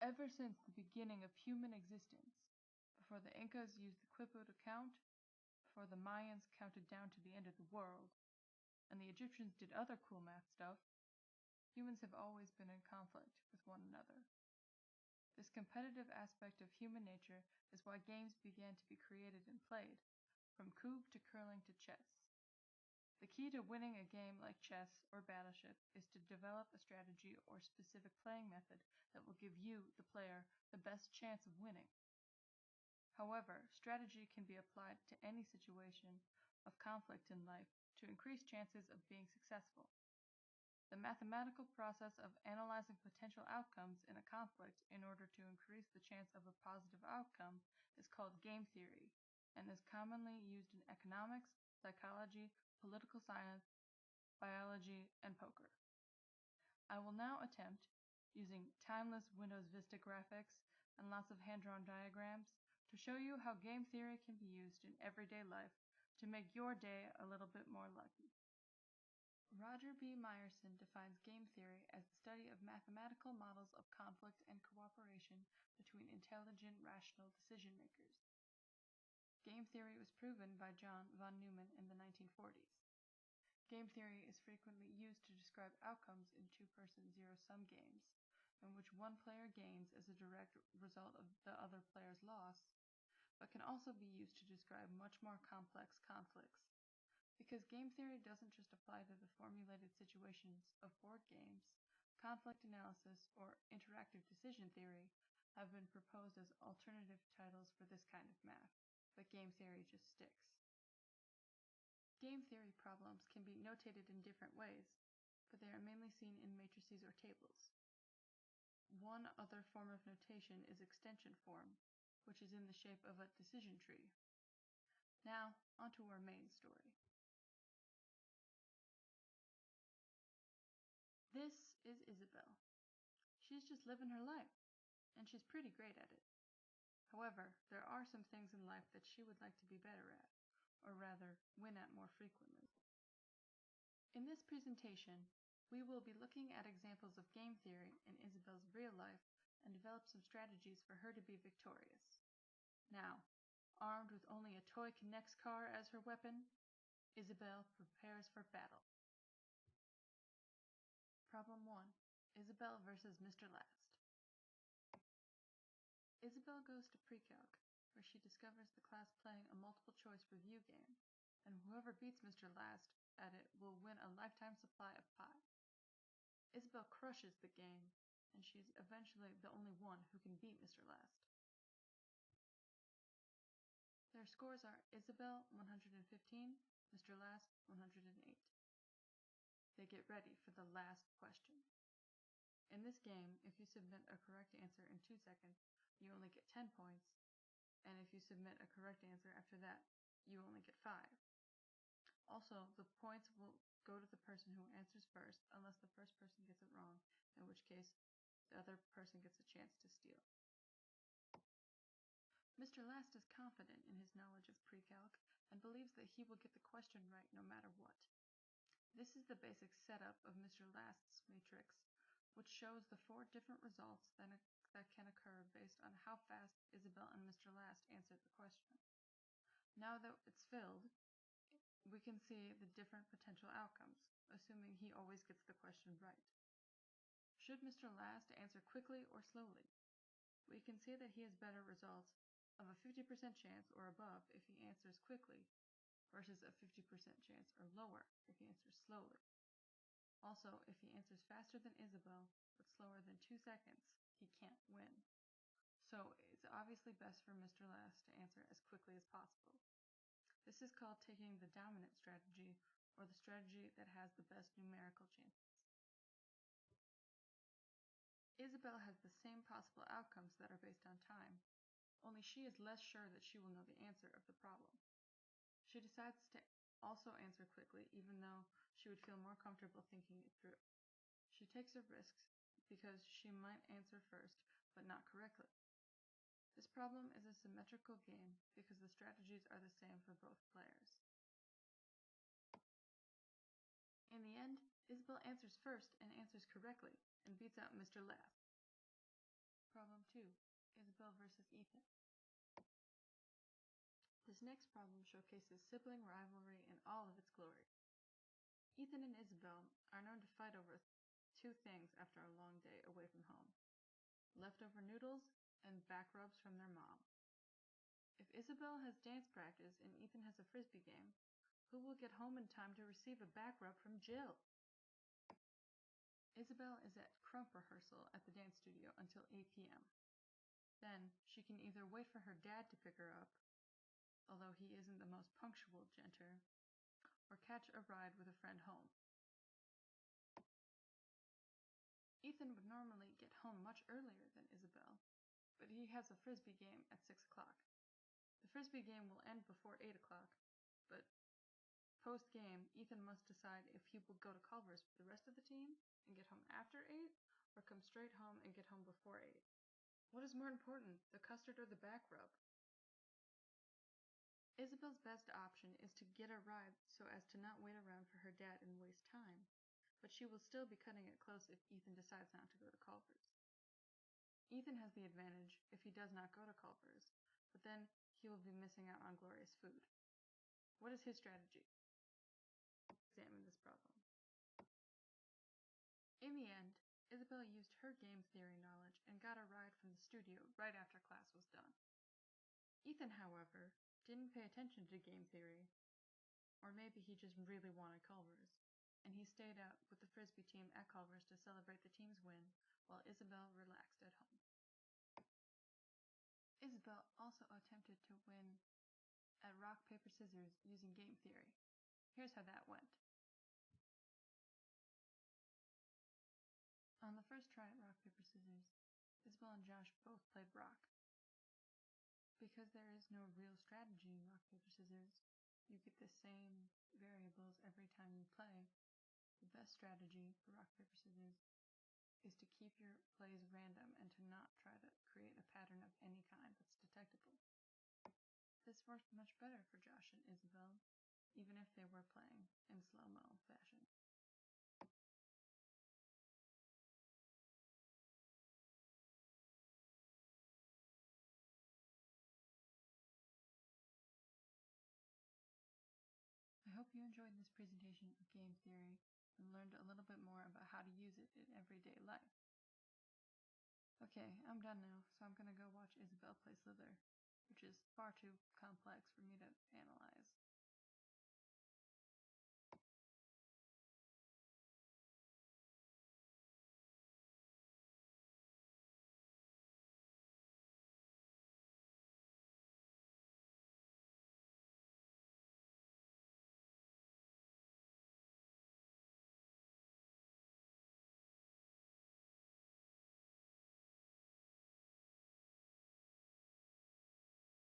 Ever since the beginning of human existence, before the Incas used the quipu to count, before the Mayans counted down to the end of the world, and the Egyptians did other cool math stuff, humans have always been in conflict with one another. This competitive aspect of human nature is why games began to be created and played, from coup to curling to chess. The key to winning a game like chess or Battleship is to develop a strategy or specific playing method that will give you, the player, the best chance of winning. However, strategy can be applied to any situation of conflict in life to increase chances of being successful. The mathematical process of analyzing potential outcomes in a conflict in order to increase the chance of a positive outcome is called game theory and is commonly used in economics, psychology, political science, biology, and poker. I will now attempt, using timeless Windows Vista graphics and lots of hand-drawn diagrams, to show you how game theory can be used in everyday life to make your day a little bit more lucky. Roger B. Myerson defines game theory as the study of mathematical models of conflict and cooperation between intelligent, rational decision makers. Game theory was proven by John von Neumann in the 1940s. Game theory is frequently used to describe outcomes in two-person zero-sum games, in which one player gains as a direct result of the other player's loss, but can also be used to describe much more complex conflicts. Because game theory doesn't just apply to the formulated situations of board games, conflict analysis or interactive decision theory have been proposed as alternative titles for this kind of math, but game theory just sticks. Game theory problems can be notated in different ways, but they are mainly seen in matrices or tables. One other form of notation is extension form, which is in the shape of a decision tree. Now, onto our main story. This is Isabelle. She's just living her life, and she's pretty great at it. However, there are some things in life that she would like to be better at, or rather, win at more frequently. In this presentation, we will be looking at examples of game theory in Isabelle's real life and develop some strategies for her to be victorious. Now, armed with only a toy K'NEX car as her weapon, Isabelle prepares for battle. Problem 1. Isabelle versus Mr. Last. Isabelle goes to pre-calc, where she discovers the class playing a multiple choice review game, and whoever beats Mr. Last at it will win a lifetime supply of pie. Isabelle crushes the game, and she's eventually the only one who can beat Mr. Last. Their scores are Isabelle 115, Mr. Last 108. They get ready for the last question. In this game, if you submit a correct answer in 2 seconds, you only get 10 points, and if you submit a correct answer after that, you only get 5. Also, the points will go to the person who answers first, unless the first person gets it wrong, in which case the other person gets a chance to steal. Mr. Last is confident in his knowledge of pre-calc and believes that he will get the question right no matter what. This is the basic setup of Mr. Last's matrix, which shows the 4 different results that can occur based on how fast Isabelle and Mr. Last answered the question. Now that it's filled, we can see the different potential outcomes, assuming he always gets the question right. Should Mr. Last answer quickly or slowly? We can see that he has better results of a 50% chance or above if he answers quickly, versus a 50% chance or lower if he answers slowly. Also, if he answers faster than Isabelle, but slower than 2 seconds, he can't win. So it's obviously best for Mr. Last to answer as quickly as possible. This is called taking the dominant strategy, or the strategy that has the best numerical chances. Isabelle has the same possible outcomes that are based on time, only she is less sure that she will know the answer of the problem. She decides to also answer quickly, even though she would feel more comfortable thinking it through. She takes a risk because she might answer first, but not correctly. This problem is a symmetrical game because the strategies are the same for both players. In the end, Isabelle answers first and answers correctly, and beats out Mr. Last. Problem 2. Isabel versus Ethan. This next problem showcases sibling rivalry in all of its glory. Ethan and Isabel are known to fight over two things after a long day away from home: leftover noodles and back rubs from their mom. If Isabel has dance practice and Ethan has a frisbee game, who will get home in time to receive a back rub from Jill? Isabel is at krump rehearsal at the dance studio until 8 p.m. Then she can either wait for her dad to pick her up, although he isn't the most punctual genter, or catch a ride with a friend home. Ethan would normally get home much earlier than Isabel, but he has a frisbee game at 6 o'clock. The frisbee game will end before 8 o'clock, but post-game, Ethan must decide if he will go to Culver's with the rest of the team and get home after 8, or come straight home and get home before 8. What is more important, the custard or the back rub? Isabel's best option is to get a ride so as to not wait around for her dad and waste time, but she will still be cutting it close if Ethan decides not to go to Culver's. Ethan has the advantage if he does not go to Culver's, but then he will be missing out on glorious food. What is his strategy? Examine this problem. In the end, Isabel used her game theory knowledge and got a ride from the studio right after class was done. Ethan, however, didn't pay attention to game theory, or maybe he just really wanted Culver's, and he stayed out with the frisbee team at Culver's to celebrate the team's win while Isabel relaxed at home. Isabel also attempted to win at rock, paper, scissors using game theory. Here's how that went. On the first try at rock, paper, scissors, Isabel and Josh both played rock. Because there is no real strategy in rock, paper, scissors, you get the same variables every time you play. The best strategy for rock, paper, scissors is to keep your plays random and to not try to create a pattern of any kind that's detectable. This worked much better for Josh and Isabel, even if they were playing in slow-mo fashion. I hope you enjoyed this presentation of game theory and learned a little bit more about how to use it in everyday life. Okay, I'm done now, so I'm gonna go watch Isabel play Slither, which is far too complex for me to analyze.